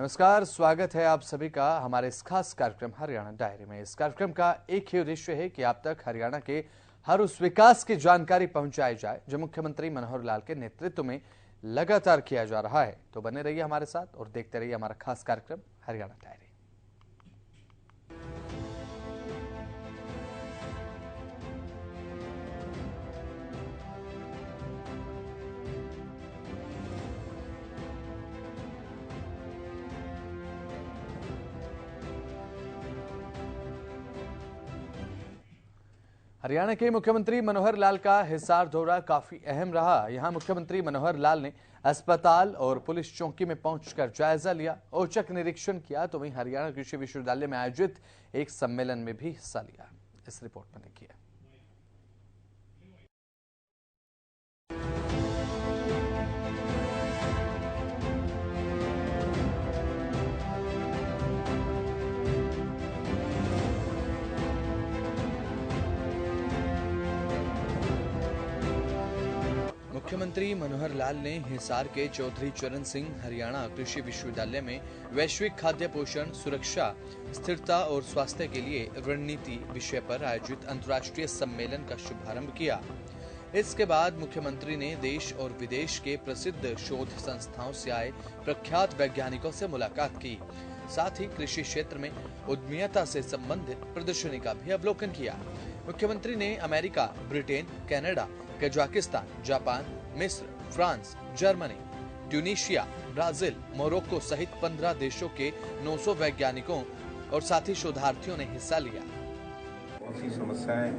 नमस्कार, स्वागत है आप सभी का हमारे इस खास कार्यक्रम हरियाणा डायरी में। इस कार्यक्रम का एक ही उद्देश्य है कि आप तक हरियाणा के हर उस विकास की जानकारी पहुंचाई जाए जो मुख्यमंत्री मनोहर लाल के नेतृत्व में लगातार किया जा रहा है। तो बने रहिए हमारे साथ और देखते रहिए हमारा खास कार्यक्रम हरियाणा डायरी। हरियाणा के मुख्यमंत्री मनोहर लाल का हिसार दौरा काफी अहम रहा। यहां मुख्यमंत्री मनोहर लाल ने अस्पताल और पुलिस चौकी में पहुंचकर जायजा लिया, औचक निरीक्षण किया। तो वहीं हरियाणा कृषि विश्वविद्यालय में आयोजित एक सम्मेलन में भी हिस्सा लिया। इस रिपोर्ट में देखिए। मुख्यमंत्री मनोहर लाल ने हिसार के चौधरी चरण सिंह हरियाणा कृषि विश्वविद्यालय में वैश्विक खाद्य पोषण, सुरक्षा, स्थिरता और स्वास्थ्य के लिए रणनीति विषय पर आयोजित अंतर्राष्ट्रीय सम्मेलन का शुभारंभ किया। इसके बाद मुख्यमंत्री ने देश और विदेश के प्रसिद्ध शोध संस्थाओं से आए प्रख्यात वैज्ञानिकों से मुलाकात की। साथ ही कृषि क्षेत्र में उद्यमिता से संबंधित प्रदर्शनी का भी अवलोकन किया। मुख्यमंत्री ने America, Britain, Canada, Kazakhstan, Japan, मिस्र, France, Germany, Tunisia, Brazil, Morocco सहित 15 देशों के 900 वैज्ञानिकों और साथी शोधार्थियों ने हिस्सा लिया। बहुत सी समस्याएं,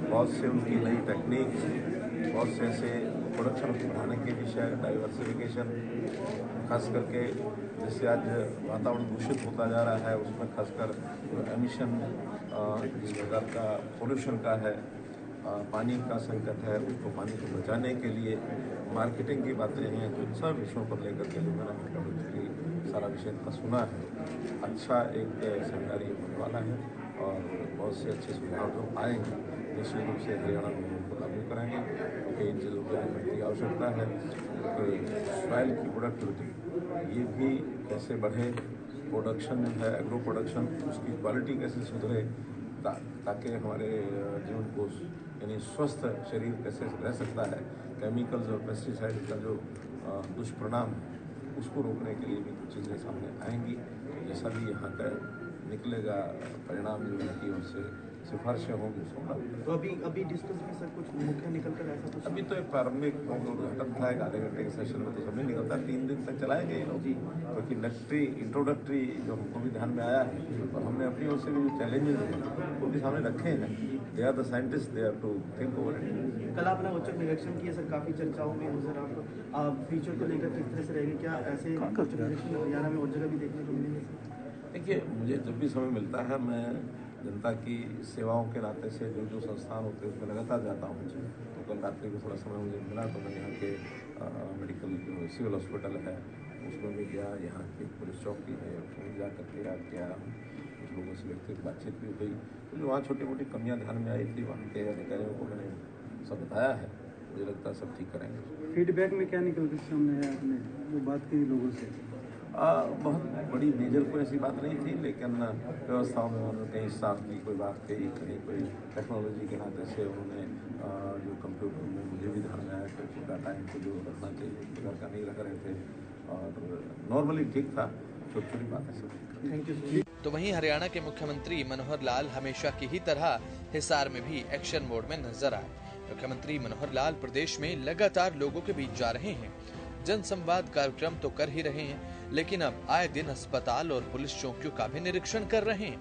बहुत से उनकी नई टेक्निक, बहुत से ऐसे प्रोडक्शन बढ़ाने के विषय, डाइवर्सिफिकेशन, खास करके जिससे आज वातावरण दूषित होता जा रहा है उसमें खासकर एमिशन, जिस प्रकार का पोल्यूशन का है, पानी का संकट है, उसको पानी को बचाने के लिए मार्केटिंग की बातें हैं, तो इन सब विषयों पर लेकर के जो मैंने मुख्यमंत्री सारा विषय का सुना है। अच्छा एक सेमिनार ये होने वाला है और बहुत से अच्छे सुझाव जो आएंगे निश्चित रूप से हरियाणा में उनको लागू कराएंगे, क्योंकि इन चीज़ों की आज की आवश्यकता है। क्योंकि सॉइल की प्रोडक्टिविटी ये भी कैसे बढ़े, प्रोडक्शन जो है एग्रो प्रोडक्शन, उसकी क्वालिटी कैसे सुधरे, ताकि हमारे जीवन को यानी स्वस्थ शरीर कैसे रह सकता है। केमिकल्स और पेस्टिसाइड का जो दुष्परिणाम उसको रोकने के लिए भी कुछ चीज़ें सामने आएंगी। जैसा भी यहाँ का निकलेगा परिणाम जो है कि उससे सिफारिशें होंगी उसको। तो अभी डिस्कस में सर कुछ मुख्य निकल कर ऐसा कुछ? अभी तो एक प्रारंभिक उद्घाटन था, एक आधे घंटे के सेशन में तो सब नहीं निकलता। 3 दिन तक चलाएंगे ये लोग, क्योंकि इंट्रोडक्टरी जो हमको भी ध्यान में आया है और हमने अपनी ओर से भी जो चैलेंजेस हैं वो भी सामने रखे हैं। They are the scientist, they are to think over it. कल आपने औचक निरीक्षण किया सर, काफ़ी चर्चाओं में सर आप फ्यूचर को लेकर किस तरह से रहेंगे, क्या ऐसे औचक निरीक्षण हरियाणा में और जगह भी देखने को मिलेंगे सर? देखिए, मुझे जब भी समय मिलता है मैं जनता की सेवाओं के नाते से जो संस्थान होते हैं उसमें लगातार जाता हूँ। तो कल रात्रि को थोड़ा समय मुझे मिला तो मैं यहाँ के मेडिकल जो सिविल हॉस्पिटल है उसमें भी गया, यहाँ की पुलिस चौकी है उसमें जा करके याद किया, कुछ लोगों से व्यक्तिगत बातचीत भी हुई। तो जो वहाँ छोटी मोटी कमियाँ ध्यान में आई थी वहाँ के अधिकारियों को मैंने सब बताया है। मुझे लगता है सब ठीक करेंगे। फीडबैक में क्या निकल कर सामने है, आपने जो बात की लोगों से? बहुत बड़ी मेजर कोई ऐसी बात नहीं थी, लेकिन व्यवस्थाओं में उन्होंने कहीं स्टाफ की कोई बात कही, कहीं कोई टेक्नोलॉजी के नाते से उन्होंने जो कंप्यूटर में मुझे भी ध्यान में आया कि डाटा इनको जो रखना चाहिए प्रकार का नहीं रख रहे थे और नॉर्मली ठीक था, छोटी छोटी बातें सब। Thank you sir. तो वहीं हरियाणा के मुख्यमंत्री मनोहर लाल हमेशा की ही तरह हिसार में भी एक्शन मोड में नजर आए। मुख्यमंत्री मनोहर लाल प्रदेश में लगातार लोगों के बीच जा रहे हैं, जन संवाद कार्यक्रम तो कर ही रहे हैं, लेकिन अब आए दिन अस्पताल और पुलिस चौकियों का भी निरीक्षण कर रहे हैं।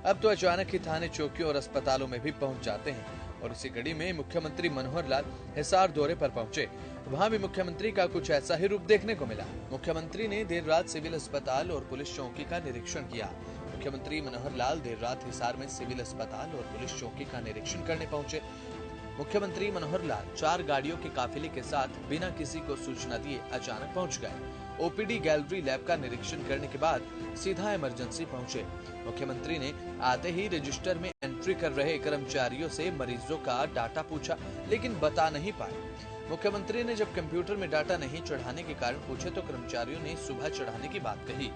अब तो अचानक ही थाने चौकियों और अस्पतालों में भी पहुंच जाते हैं और इसी कड़ी में मुख्यमंत्री मनोहर लाल हिसार दौरे पर पहुंचे। वहां भी मुख्यमंत्री का कुछ ऐसा ही रूप देखने को मिला। मुख्यमंत्री ने देर रात सिविल अस्पताल और पुलिस चौकी का निरीक्षण किया। मुख्यमंत्री मनोहर लाल देर रात हिसार में सिविल अस्पताल और पुलिस चौकी का निरीक्षण करने पहुंचे। मुख्यमंत्री मनोहर लाल 4 गाड़ियों के काफिले के साथ बिना किसी को सूचना दिए अचानक पहुंच गए। ओपीडी गैलरी लैब का निरीक्षण करने के बाद सीधा इमरजेंसी पहुंचे। मुख्यमंत्री ने आते ही रजिस्टर में एंट्री कर रहे कर्मचारियों से मरीजों का डाटा पूछा, लेकिन बता नहीं पाए। मुख्यमंत्री ने जब कंप्यूटर में डाटा नहीं चढ़ाने के कारण पूछे तो कर्मचारियों ने सुबह चढ़ाने की बात कही।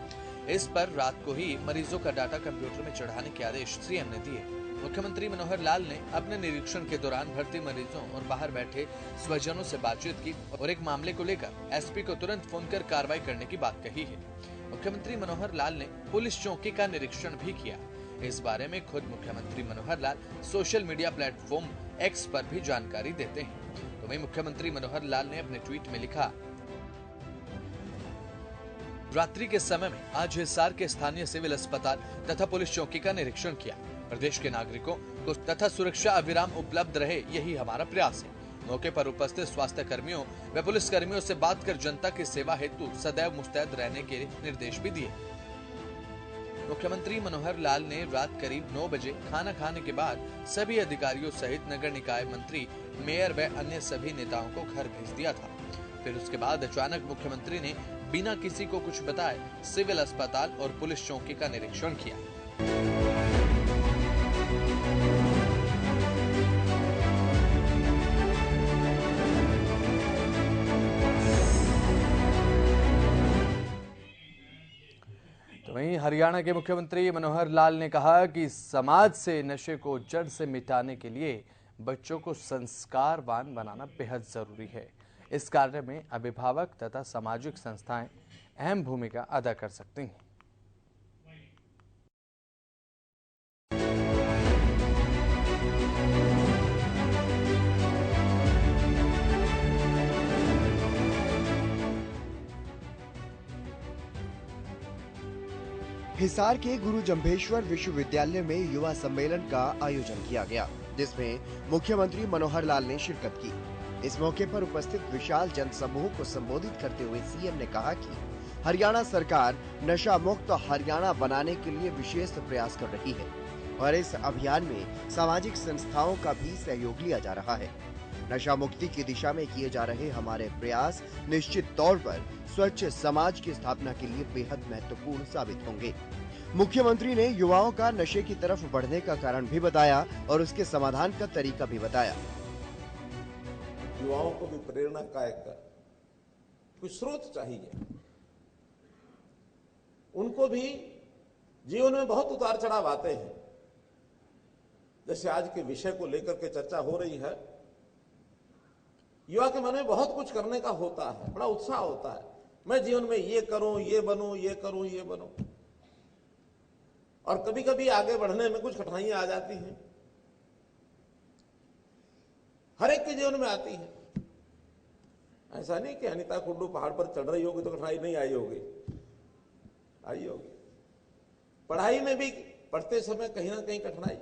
इस पर रात को ही मरीजों का डाटा कंप्यूटर में चढ़ाने के आदेश सीएम ने दिए। मुख्यमंत्री मनोहर लाल ने अपने निरीक्षण के दौरान भर्ती मरीजों और बाहर बैठे स्वजनों से बातचीत की और एक मामले को लेकर एसपी को तुरंत फोन कर कार्रवाई करने की बात कही है। मुख्यमंत्री मनोहर लाल ने पुलिस चौकी का निरीक्षण भी किया। इस बारे में खुद मुख्यमंत्री Manohar Lal social media platform x पर भी जानकारी देते हैं। तो वहीं मुख्यमंत्री मनोहर लाल ने अपने ट्वीट में लिखा, रात्रि के समय में आज हिसार के स्थानीय सिविल अस्पताल तथा पुलिस चौकी का निरीक्षण किया। प्रदेश के नागरिकों को तथा सुरक्षा अविराम उपलब्ध रहे, यही हमारा प्रयास है। मौके पर उपस्थित स्वास्थ्य कर्मियों व पुलिस कर्मियों से बात कर जनता की सेवा हेतु सदैव मुस्तैद रहने के निर्देश भी दिए। मुख्यमंत्री मनोहर लाल ने रात करीब 9 बजे खाना खाने के बाद सभी अधिकारियों सहित नगर निकाय मंत्री, मेयर व अन्य सभी नेताओं को घर भेज दिया था। फिर उसके बाद अचानक मुख्यमंत्री ने बिना किसी को कुछ बताए सिविल अस्पताल और पुलिस चौकी का निरीक्षण किया। तो वहीं हरियाणा के मुख्यमंत्री मनोहर लाल ने कहा कि समाज से नशे को जड़ से मिटाने के लिए बच्चों को संस्कारवान बनाना बेहद जरूरी है। इस कार्य में अभिभावक तथा सामाजिक संस्थाएं अहम भूमिका अदा कर सकती हैं। हिसार के गुरु जंभेश्वर विश्वविद्यालय में युवा सम्मेलन का आयोजन किया गया, जिसमें मुख्यमंत्री मनोहर लाल ने शिरकत की। इस मौके पर उपस्थित विशाल जनसमूह को संबोधित करते हुए सीएम ने कहा कि हरियाणा सरकार नशा मुक्त हरियाणा बनाने के लिए विशेष प्रयास कर रही है और इस अभियान में सामाजिक संस्थाओं का भी सहयोग लिया जा रहा है। नशा मुक्ति की दिशा में किए जा रहे हमारे प्रयास निश्चित तौर पर स्वच्छ समाज की स्थापना के लिए बेहद महत्वपूर्ण साबित होंगे। मुख्यमंत्री ने युवाओं का नशे की तरफ बढ़ने का कारण भी बताया और उसके समाधान का तरीका भी बताया। युवाओं को भी प्रेरणा का एक कोई स्रोत चाहिए। उनको भी जीवन में बहुत उतार चढ़ाव आते हैं। जैसे आज के विषय को लेकर के चर्चा हो रही है, युवा के मन में बहुत कुछ करने का होता है, बड़ा उत्साह होता है। मैं जीवन में ये करूं, ये बनूं, ये करूं, ये बनूं। और कभी कभी आगे बढ़ने में कुछ कठिनाइयां आ जाती हैं, हर एक के जीवन में आती है। ऐसा नहीं कि अनिता कुंडू पहाड़ पर चढ़ रही होगी तो कठिनाई नहीं आई होगी, आई होगी। पढ़ाई में भी पढ़ते समय कहीं ना कहीं कठिनाई,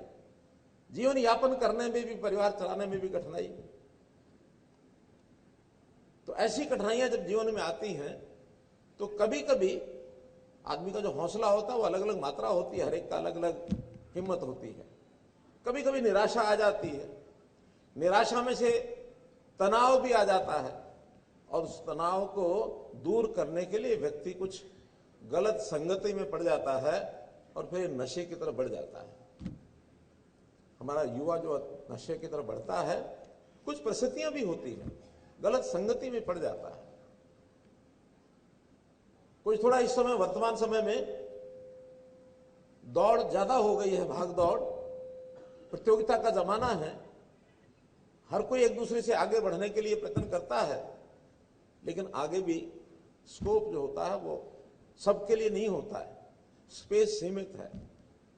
जीवन यापन करने में भी, परिवार चलाने में भी कठिनाई। तो ऐसी कठिनाइयां जब जीवन में आती हैं तो कभी कभी आदमी का जो हौसला होता है वो अलग अलग मात्रा होती है, हर एक का अलग अलग हिम्मत होती है। कभी कभी निराशा आ जाती है, निराशा में से तनाव भी आ जाता है और उस तनाव को दूर करने के लिए व्यक्ति कुछ गलत संगति में पड़ जाता है और फिर नशे की तरफ बढ़ जाता है। हमारा युवा जो नशे की तरफ बढ़ता है, कुछ परिस्थितियां भी होती हैं, गलत संगति में पड़ जाता है। कुछ थोड़ा इस समय वर्तमान समय में दौड़ ज्यादा हो गई है, भाग दौड़, प्रतियोगिता का जमाना है। हर कोई एक दूसरे से आगे बढ़ने के लिए प्रयत्न करता है, लेकिन आगे भी स्कोप जो होता है वो सबके लिए नहीं होता है, स्पेस सीमित है।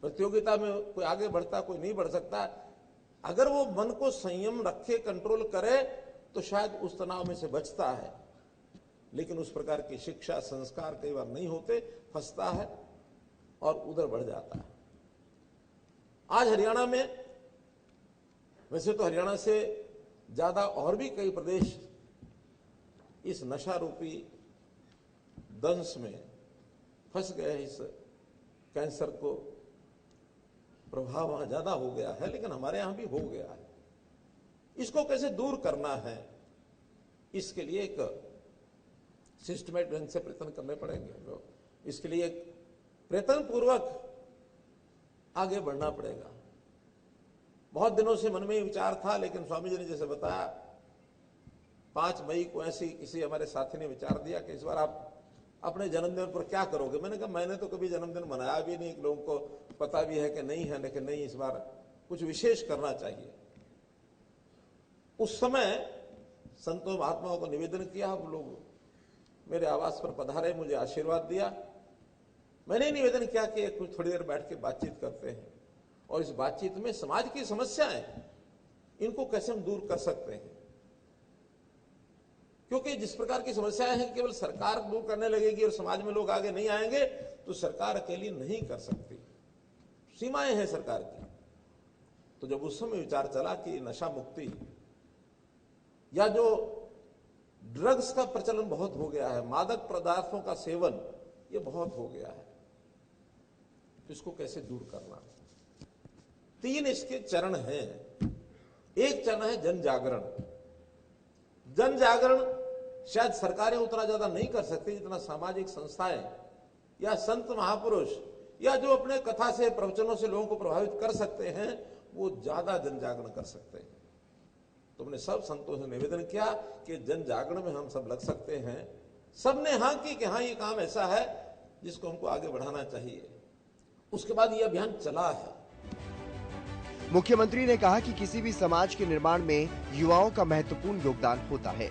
प्रतियोगिता में कोई आगे बढ़ता, कोई नहीं बढ़ सकता। अगर वो मन को संयम रखे, कंट्रोल करे तो शायद उस तनाव में से बचता है, लेकिन उस प्रकार की शिक्षा संस्कार कई बार नहीं होते, फंसता है और उधर बढ़ जाता है। आज हरियाणा में, वैसे तो हरियाणा से ज्यादा और भी कई प्रदेश इस नशा रूपी दंश में फंस गए हैं। इस कैंसर को प्रभाव वहां ज्यादा हो गया है, लेकिन हमारे यहां भी हो गया है। इसको कैसे दूर करना है, इसके लिए एक सिस्टमेटिक ढंग से प्रयत्न करने पड़ेंगे। इसके लिए एक प्रयत्न पूर्वक आगे बढ़ना पड़ेगा। बहुत दिनों से मन में विचार था, लेकिन स्वामी जी ने जैसे बताया, 5 मई को ऐसे किसी हमारे साथी ने विचार दिया कि इस बार आप अपने जन्मदिन पर क्या करोगे? मैंने कहा मैंने तो कभी जन्मदिन मनाया भी नहीं, लोगों को पता भी है कि नहीं है, लेकिन नहीं, इस बार कुछ विशेष करना चाहिए। उस समय संतों महात्माओं को निवेदन किया, हम लोग मेरे आवास पर पधारे, मुझे आशीर्वाद दिया। मैंने निवेदन किया कि कुछ थोड़ी देर बैठ के बातचीत करते हैं और इस बातचीत में समाज की समस्याएं, इनको कैसे हम दूर कर सकते हैं, क्योंकि जिस प्रकार की समस्याएं हैं केवल सरकार दूर करने लगेगी और समाज में लोग आगे नहीं आएंगे तो सरकार अकेली नहीं कर सकती, सीमाएं हैं सरकार की। तो जब उस समय विचार चला कि नशा मुक्ति या जो ड्रग्स का प्रचलन बहुत हो गया है, मादक पदार्थों का सेवन ये बहुत हो गया है, तो इसको कैसे दूर करना। 3 इसके चरण हैं। एक चरण है जन जागरण। जन जागरण शायद सरकारें उतना ज्यादा नहीं कर सकती जितना सामाजिक संस्थाएं या संत महापुरुष या जो अपने कथा से, प्रवचनों से लोगों को प्रभावित कर सकते हैं, वो ज्यादा जन जागरण कर सकते हैं। तो हमने सब संतों से निवेदन किया कि जन जागरण में हम सब लग सकते हैं। सबने हाँ की कि हाँ ये काम ऐसा है जिसको हमको आगे बढ़ाना चाहिए। उसके बाद ये अभियान चला है। मुख्यमंत्री ने कहा कि किसी भी समाज के निर्माण में युवाओं का महत्वपूर्ण योगदान होता है,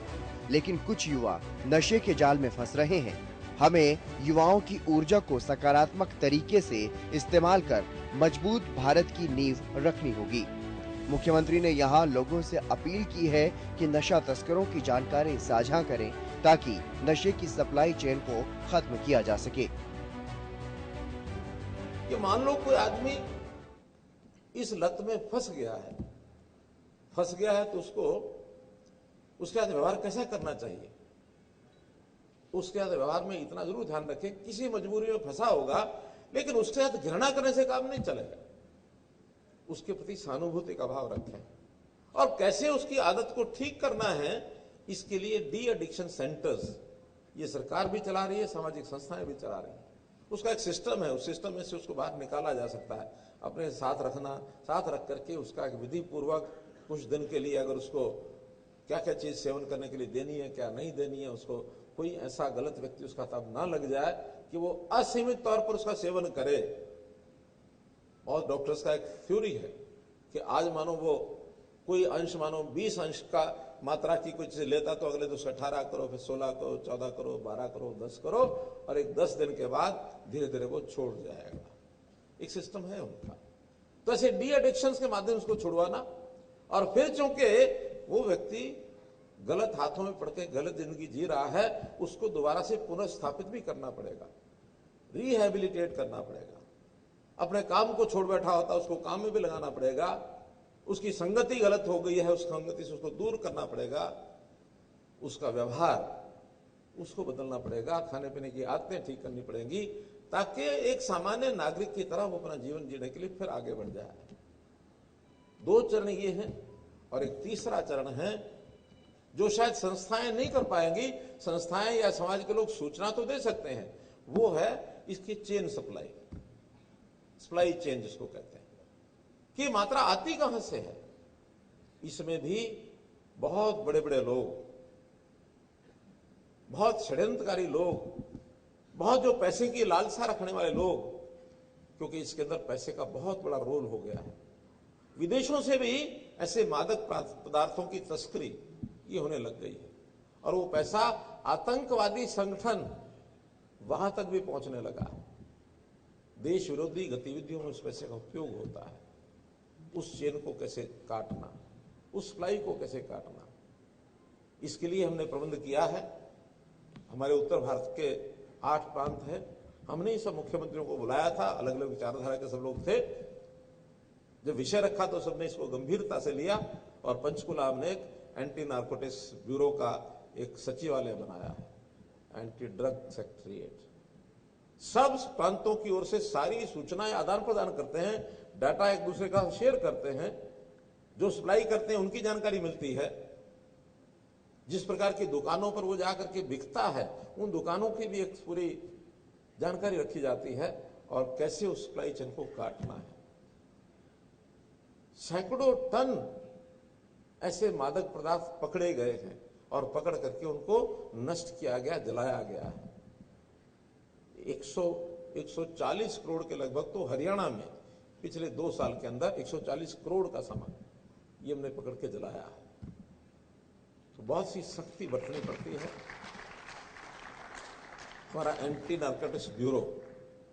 लेकिन कुछ युवा नशे के जाल में फंस रहे हैं। हमें युवाओं की ऊर्जा को सकारात्मक तरीके से इस्तेमाल कर मजबूत भारत की नींव रखनी होगी। मुख्यमंत्री ने यहाँ लोगों से अपील की है कि नशा तस्करों की जानकारी साझा करें ताकि नशे की सप्लाई चेन को खत्म किया जा सके। कि मान लो कोई आदमी इस लत में फंस गया है तो उसको उसके साथ व्यवहार कैसा करना चाहिए। उसके साथ व्यवहार में इतना जरूर ध्यान रखें, किसी मजबूरी में फंसा होगा, लेकिन उसके साथ घृणा करने से काम नहीं चलेगा। उसके प्रति सहानुभूति का भाव रखें और कैसे उसकी आदत को ठीक करना है, इसके लिए डी एडिक्शन सेंटर्स ये सरकार भी चला रही है, सामाजिक संस्थाएं भी चला रही हैं। उसका एक सिस्टम है, उस सिस्टम में से उसको बाहर निकाला जा सकता है। अपने साथ रख करके उसका एक विधि पूर्वक कुछ दिन के लिए अगर उसको क्या क्या चीज सेवन करने के लिए देनी है, क्या नहीं देनी है, उसको कोई ऐसा गलत व्यक्ति उसका तब ना लग जाए कि वो असीमित तौर पर उसका सेवन करे। और डॉक्टर्स का एक थ्योरी है कि आज मानो वो कोई अंश, मानो 20 अंश का मात्रा की कोई चीज लेता तो अगले तो 18 करो, फिर 16 करो, 14 करो, 12 करो, 10 करो, और एक 10 दिन के बाद धीरे धीरे वो छोड़ जाएगा। एक सिस्टम है उनका। तो ऐसे डी एडिक्शन के माध्यम से उसको छुड़वाना, और फिर चूंकि वो व्यक्ति गलत हाथों में पड़ के गलत जिंदगी जी रहा है, उसको दोबारा से पुनर्स्थापित भी करना पड़ेगा, रिहेबिलिटेट करना पड़ेगा। अपने काम को छोड़ बैठा होता उसको काम में भी लगाना पड़ेगा। उसकी संगति गलत हो गई है, उस संगति से उसको दूर करना पड़ेगा। उसका व्यवहार उसको बदलना पड़ेगा, खाने पीने की आदतें ठीक करनी पड़ेंगी, ताकि एक सामान्य नागरिक की तरह वो अपना जीवन जीने के लिए फिर आगे बढ़ जाए। 2 चरण ये हैं, और एक तीसरा चरण है जो शायद संस्थाएं नहीं कर पाएंगी। संस्थाएं या समाज के लोग सूचना तो दे सकते हैं, वो है इसकी चेन सप्लाई चेन जिसको कहते हैं, कि मात्रा आती कहां से है। इसमें भी बहुत बड़े बड़े लोग, बहुत षड्यंत्रकारी लोग, बहुत जो पैसे की लालसा रखने वाले लोग, क्योंकि इसके अंदर पैसे का बहुत बड़ा रोल हो गया है। विदेशों से भी ऐसे मादक पदार्थों की तस्करी ये होने लग गई है, और वो पैसा आतंकवादी संगठन वहां तक भी पहुंचने लगा है। देश विरोधी गतिविधियों में उस पैसे का उपयोग होता है। उस चेन को कैसे काटना, उस सप्लाई को कैसे काटना, इसके लिए हमने प्रबंध किया है। हमारे उत्तर भारत के 8 प्रांत हैं। हमने ही सब मुख्यमंत्रियों को बुलाया था, अलग अलग विचारधारा के सब लोग थे। जब विषय रखा तो सबने इसको गंभीरता से लिया, और पंचकुला हमने एक एंटी नार्कोटिक्स ब्यूरो का एक सचिवालय बनाया है, एंटी ड्रग सेक्रेटरीट। सब प्रांतों की ओर से सारी सूचनाएं आदान प्रदान करते हैं, डाटा एक दूसरे का शेयर करते हैं, जो सप्लाई करते हैं उनकी जानकारी मिलती है। जिस प्रकार की दुकानों पर वो जाकर के बिकता है, उन दुकानों की भी एक पूरी जानकारी रखी जाती है, और कैसे उस सप्लाई चेन को काटना है। सैकड़ों टन ऐसे मादक पदार्थ पकड़े गए हैं, और पकड़ करके उनको नष्ट किया गया, जलाया गया है। 140 करोड़ के लगभग तो हरियाणा में पिछले 2 साल के अंदर 140 करोड़ का सामान ये हमने पकड़ के जलाया है। तो बहुत सी सख्ती बरतनी पड़ती है। हमारा एंटी नारकोटिक्स ब्यूरो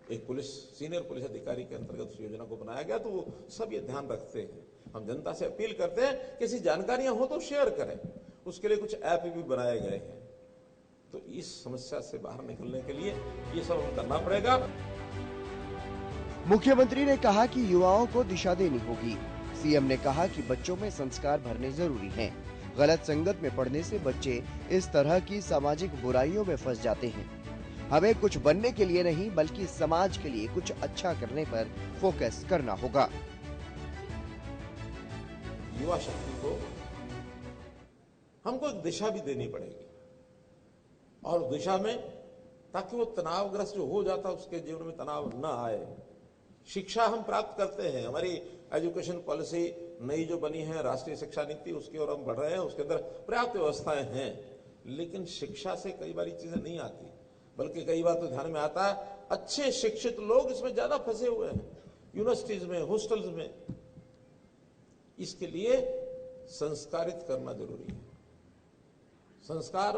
एक सीनियर पुलिस अधिकारी के अंतर्गत उस योजना को बनाया गया, तो वो सब ये ध्यान रखते हैं। हम जनता से अपील करते हैं कि ऐसी जानकारियां हो तो शेयर करें, उसके लिए कुछ ऐप भी बनाए गए हैं। तो इस समस्या से बाहर निकलने के लिए ये सब हम करना पड़ेगा। मुख्यमंत्री ने कहा कि युवाओं को दिशा देनी होगी। सीएम ने कहा कि बच्चों में संस्कार भरने जरूरी हैं। गलत संगत में पड़ने से बच्चे इस तरह की सामाजिक बुराइयों में फंस जाते हैं। हमें कुछ बनने के लिए नहीं बल्कि समाज के लिए कुछ अच्छा करने पर फोकस करना होगा। युवा शक्ति को हमको एक दिशा भी देनी पड़ेगी, और दिशा में ताकि वो तनावग्रस्त जो हो जाता है उसके जीवन में तनाव न आए। शिक्षा हम प्राप्त करते हैं, हमारी एजुकेशन पॉलिसी नई जो बनी है राष्ट्रीय शिक्षा नीति, उसकी ओर हम बढ़ रहे हैं, उसके अंदर पर्याप्त व्यवस्थाएं हैं। लेकिन शिक्षा से कई बार चीजें नहीं आती, बल्कि कई बार तो ध्यान में आता है अच्छे शिक्षित लोग इसमें ज्यादा फंसे हुए हैं, यूनिवर्सिटीज में, हॉस्टल्स में। इसके लिए संस्कारित करना जरूरी है। संस्कार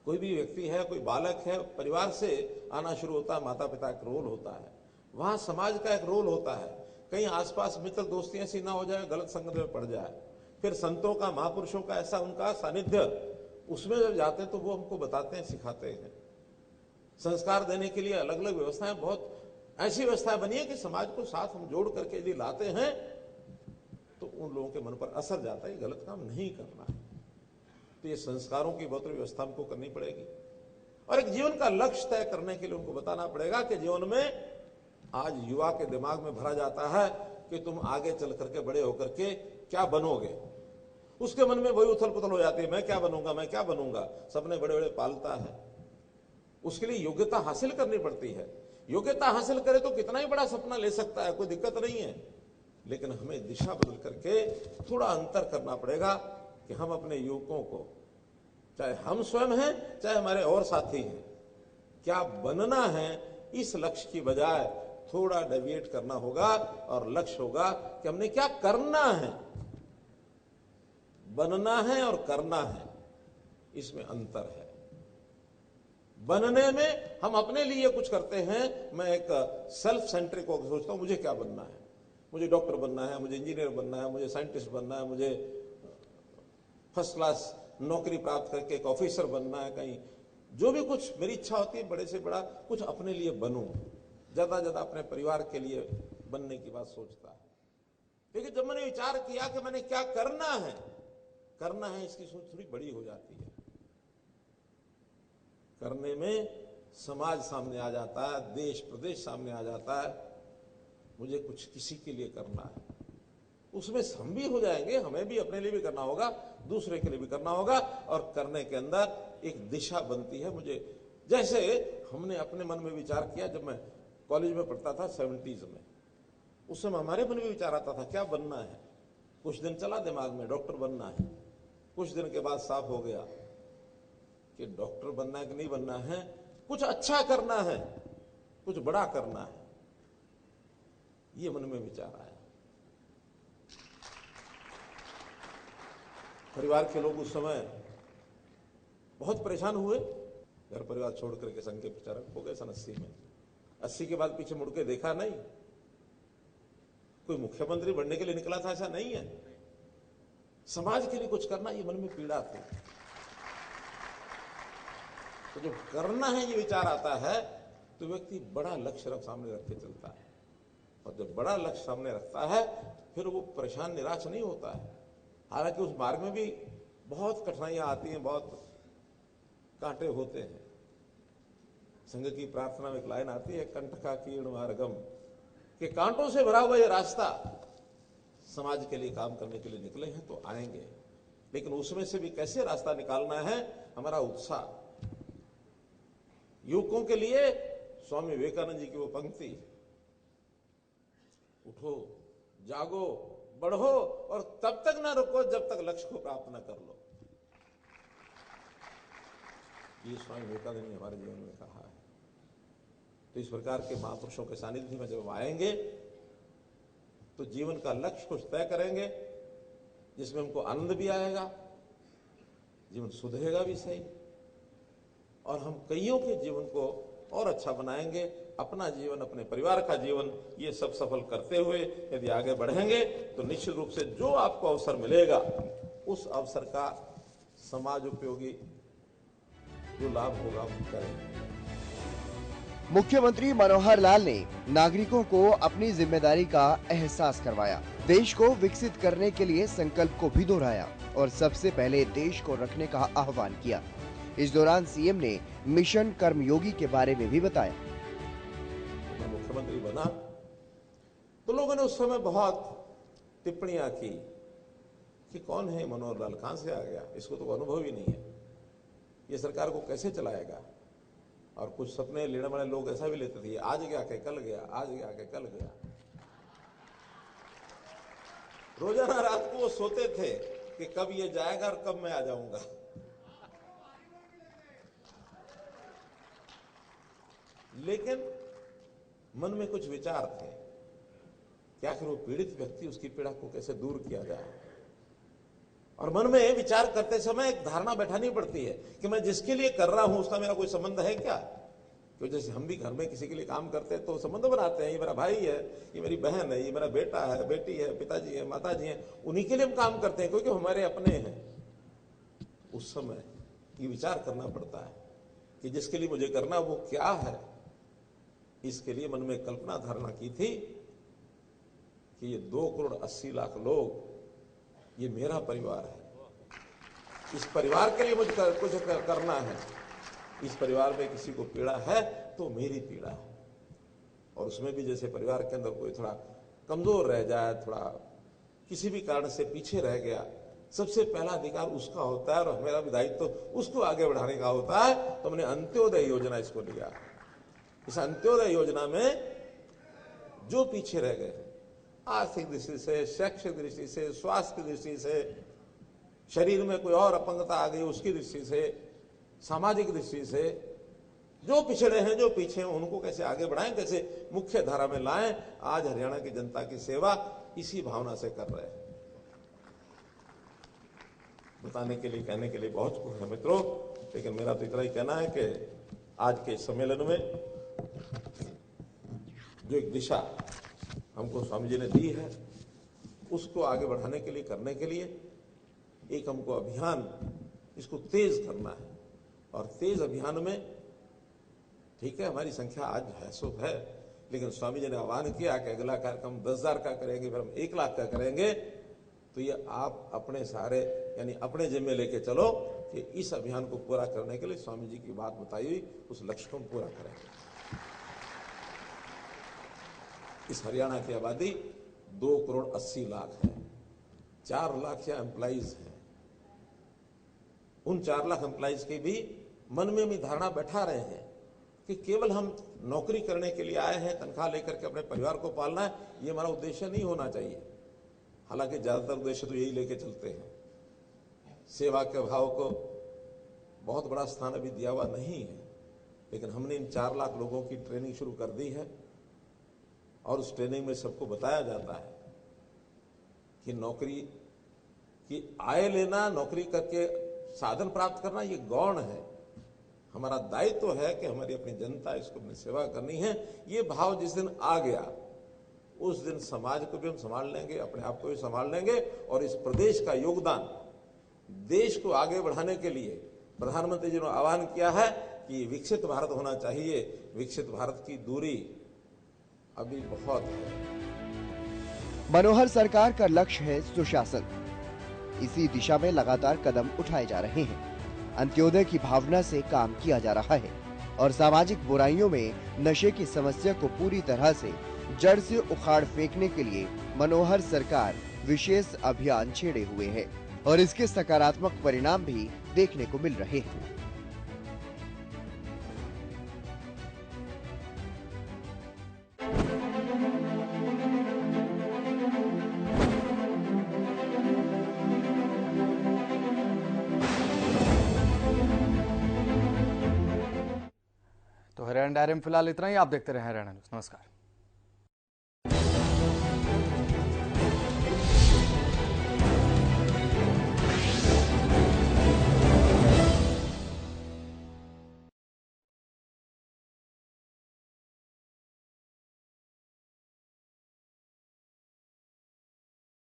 कोई भी व्यक्ति है, कोई बालक है, परिवार से आना शुरू होता है। माता पिता का रोल होता है, वहां समाज का एक रोल होता है। कहीं आसपास मित्र दोस्ती ऐसी ना हो जाए, गलत संगत में पड़ जाए। फिर संतों का, महापुरुषों का ऐसा उनका सानिध्य, उसमें जब जाते हैं तो वो हमको बताते हैं, सिखाते हैं। संस्कार देने के लिए अलग अलग व्यवस्थाएं, बहुत ऐसी व्यवस्थाएं बनी है कि समाज को साथ हम जोड़ करके यदि लाते हैं तो उन लोगों के मन पर असर जाता है, गलत काम नहीं करना है। तो ये संस्कारों की बहुत व्यवस्था हमको करनी पड़ेगी, और एक जीवन का लक्ष्य तय करने के लिए उनको बताना पड़ेगा कि जीवन में आज युवा के दिमाग में भरा जाता है कि तुम आगे चल करके बड़े होकर के क्या बनोगे। उसके मन में वही उथल पुथल हो जाती है, मैं क्या बनूंगा, मैं क्या बनूंगा। सपने बड़े बड़े पालता है, उसके लिए योग्यता हासिल करनी पड़ती है। योग्यता हासिल करे तो कितना ही बड़ा सपना ले सकता है, कोई दिक्कत नहीं है। लेकिन हमें दिशा बदल करके थोड़ा अंतर करना पड़ेगा कि हम अपने युवकों को, चाहे हम स्वयं हैं चाहे हमारे और साथी हैं, क्या बनना है, इस लक्ष्य की बजाय थोड़ा डेविएट करना होगा, और लक्ष्य होगा कि हमने क्या करना है। बनना है और करना है, इसमें अंतर है। बनने में हम अपने लिए कुछ करते हैं। मैं एक सेल्फ सेंट्रिक होकर सोचता हूं मुझे क्या बनना है, मुझे डॉक्टर बनना है, मुझे इंजीनियर बनना है, मुझे साइंटिस्ट बनना है, मुझे फर्स्ट क्लास नौकरी प्राप्त करके एक ऑफिसर बनना है। कहीं जो भी कुछ मेरी इच्छा होती है, बड़े से बड़ा कुछ अपने लिए बनूं, ज्यादा ज्यादा अपने परिवार के लिए बनने की बात सोचता है। लेकिन जब मैंने विचार किया कि मैंने क्या करना है, इसकी सोच थोड़ी बड़ी हो जाती है। करने में समाज सामने आ जाता है, देश प्रदेश सामने आ जाता है। मुझे कुछ किसी के लिए करना है, उसमें हम भी हो जाएंगे, हमें भी अपने लिए भी करना होगा, दूसरे के लिए भी करना होगा, और करने के अंदर एक दिशा बनती है। मुझे जैसे हमने अपने मन में विचार किया, जब मैं कॉलेज में पढ़ता था 70s में, उस समय हमारे मन में विचार आता था क्या बनना है। कुछ दिन चला दिमाग में डॉक्टर बनना है, कुछ दिन के बाद साफ हो गया कि डॉक्टर बनना है कि नहीं बनना है, कुछ अच्छा करना है, कुछ बड़ा करना है। ये मन में विचार आया। परिवार के लोग उस समय बहुत परेशान हुए, घर परिवार छोड़ करके संघ के प्रचारक हो गए सन 80 में। 80 के बाद पीछे मुड़ के देखा नहीं। कोई मुख्यमंत्री बनने के लिए निकला था ऐसा नहीं है, समाज के लिए कुछ करना, ये मन में पीड़ा थी। तो जब करना है ये विचार आता है तो व्यक्ति बड़ा लक्ष्य सामने रख के चलता है, और जब बड़ा लक्ष्य सामने रखता है फिर वो परेशान निराश नहीं होता है। हालांकि उस मार्ग में भी बहुत कठिनाइयां आती हैं, बहुत कांटे होते हैं। संघ की प्रार्थना में एक लाइन आती है, कंटका कीर्ण मार्गम, कि कांटों से भरा हुआ ये रास्ता, समाज के लिए काम करने के लिए निकले हैं तो आएंगे, लेकिन उसमें से भी कैसे रास्ता निकालना है, हमारा उत्साह। युवकों के लिए स्वामी विवेकानंद जी की वो पंक्ति, उठो जागो बढ़ो और तब तक ना रुको जब तक लक्ष्य को प्राप्त ना कर लो। ये स्वामी विवेकानंद ने हमारे जीवन में कहा है। तो इस प्रकार के महापुरुषों के सानिध्य में जब आएंगे तो जीवन का लक्ष्य कुछ तय करेंगे जिसमें हमको आनंद भी आएगा, जीवन सुधरेगा भी सही, और हम कईयों के जीवन को और अच्छा बनाएंगे। अपना जीवन, अपने परिवार का जीवन, ये सब सफल करते हुए यदि आगे बढ़ेंगे तो निश्चित रूप से जो आपको अवसर मिलेगा उस अवसर का समाज उपयोगी जो लाभ होगा वो करेंगे। मुख्यमंत्री मनोहर लाल ने नागरिकों को अपनी जिम्मेदारी का एहसास करवाया, देश को विकसित करने के लिए संकल्प को भी दोहराया और सबसे पहले देश को रखने का आह्वान किया। इस दौरान सीएम ने मिशन कर्मयोगी के बारे में भी बताया। मैं मुख्यमंत्री बना तो लोगों ने उस समय बहुत टिप्पणियां की कि कौन है मनोहर लाल, कहां से आ गया, इसको तो अनुभव ही नहीं है, ये सरकार को कैसे चलाएगा। और कुछ सपने लेने वाले लोग ऐसा भी लेते थे, आज गया के कल गया, आज गया के कल गया। रोजाना रात को वो सोते थे कि कब ये जाएगा और कब मैं आ जाऊंगा। लेकिन मन में कुछ विचार थे कि आखिर वो पीड़ित व्यक्ति, उसकी पीड़ा को कैसे दूर किया जाए। और मन में विचार करते समय एक धारणा बैठानी पड़ती है कि मैं जिसके लिए कर रहा हूं उसका मेरा कोई संबंध है क्या। क्यों जैसे हम भी घर में किसी के लिए काम करते हैं तो संबंध बनाते हैं, ये मेरा भाई है, ये मेरी बहन है, ये मेरा बेटा है, बेटी है, पिताजी है, माताजी है, उन्हीं के लिए हम काम करते हैं क्योंकि हमारे अपने हैं। उस समय ये विचार करना पड़ता है कि जिसके लिए मुझे करना वो क्या है। इसके लिए मन में कल्पना धारणा की थी कि ये 2,80,00,000 लोग, ये मेरा परिवार है, इस परिवार के लिए मुझे कुछ करना है। इस परिवार में किसी को पीड़ा है तो मेरी पीड़ा है। और उसमें भी जैसे परिवार के अंदर कोई थोड़ा कमजोर रह जाए, थोड़ा किसी भी कारण से पीछे रह गया, सबसे पहला अधिकार उसका होता है और मेरा भी दायित्व तो उसको आगे बढ़ाने का होता है। तो हमने अंत्योदय योजना इसको लिया। इस अंत्योदय योजना में जो पीछे रह गए, आर्थिक दृष्टि से, शैक्षिक दृष्टि से, स्वास्थ्य की दृष्टि से, शरीर में कोई और अपंगता आ गई उसकी दृष्टि से, सामाजिक दृष्टि से, जो पिछड़े हैं, जो पीछे हैं, उनको कैसे आगे बढ़ाएं, कैसे मुख्य धारा में लाएं। आज हरियाणा की जनता की सेवा इसी भावना से कर रहे हैं। बताने के लिए, कहने के लिए बहुत कुछ है मित्रों, लेकिन मेरा तो इतना ही कहना है कि आज के सम्मेलन में जो एक दिशा हमको स्वामी जी ने दी है उसको आगे बढ़ाने के लिए, करने के लिए एक हमको अभियान, इसको तेज करना है। और तेज अभियान में ठीक है हमारी संख्या आज है सो है, लेकिन स्वामी जी ने आह्वान किया कि अगला कार्यक्रम 10,000 का करेंगे, फिर हम 1,00,000 का करेंगे। तो ये आप अपने सारे यानी अपने जिम्मे लेके चलो कि इस अभियान को पूरा करने के लिए स्वामी जी की बात बताई हुई उस लक्ष्य को हम पूरा करेंगे। इस हरियाणा की आबादी 2,80,00,000 है, 4 लाख या एम्प्लॉइज हैं। उन 4 लाख एम्प्लॉइज की भी मन में भी धारणा बैठा रहे हैं कि केवल हम नौकरी करने के लिए आए हैं, तनख्वाह लेकर के अपने परिवार को पालना है, ये हमारा उद्देश्य नहीं होना चाहिए। हालांकि ज्यादातर उद्देश्य तो यही लेके चलते हैं। सेवा के भाव को बहुत बड़ा स्थान अभी दिया हुआ नहीं है, लेकिन हमने इन 4 लाख लोगों की ट्रेनिंग शुरू कर दी है और उस ट्रेनिंग में सबको बताया जाता है कि नौकरी की आय लेना, नौकरी करके साधन प्राप्त करना ये गौण है। हमारा दायित्व तो है कि हमारी अपनी जनता, इसको अपनी सेवा करनी है। ये भाव जिस दिन आ गया उस दिन समाज को भी हम संभाल लेंगे, अपने आप को भी संभाल लेंगे। और इस प्रदेश का योगदान देश को आगे बढ़ाने के लिए प्रधानमंत्री जी ने आह्वान किया है कि विकसित भारत होना चाहिए। विकसित भारत की दूरी अभी बहुत है। मनोहर सरकार का लक्ष्य है सुशासन। इसी दिशा में लगातार कदम उठाए जा रहे हैं। अंत्योदय की भावना से काम किया जा रहा है और सामाजिक बुराइयों में नशे की समस्या को पूरी तरह से जड़ से उखाड़ फेंकने के लिए मनोहर सरकार विशेष अभियान छेड़े हुए है और इसके सकारात्मक परिणाम भी देखने को मिल रहे हैं। तो हरियाणा डायरी में फिलहाल इतना ही। आप देखते रहे हरियाणा न्यूज। नमस्कार।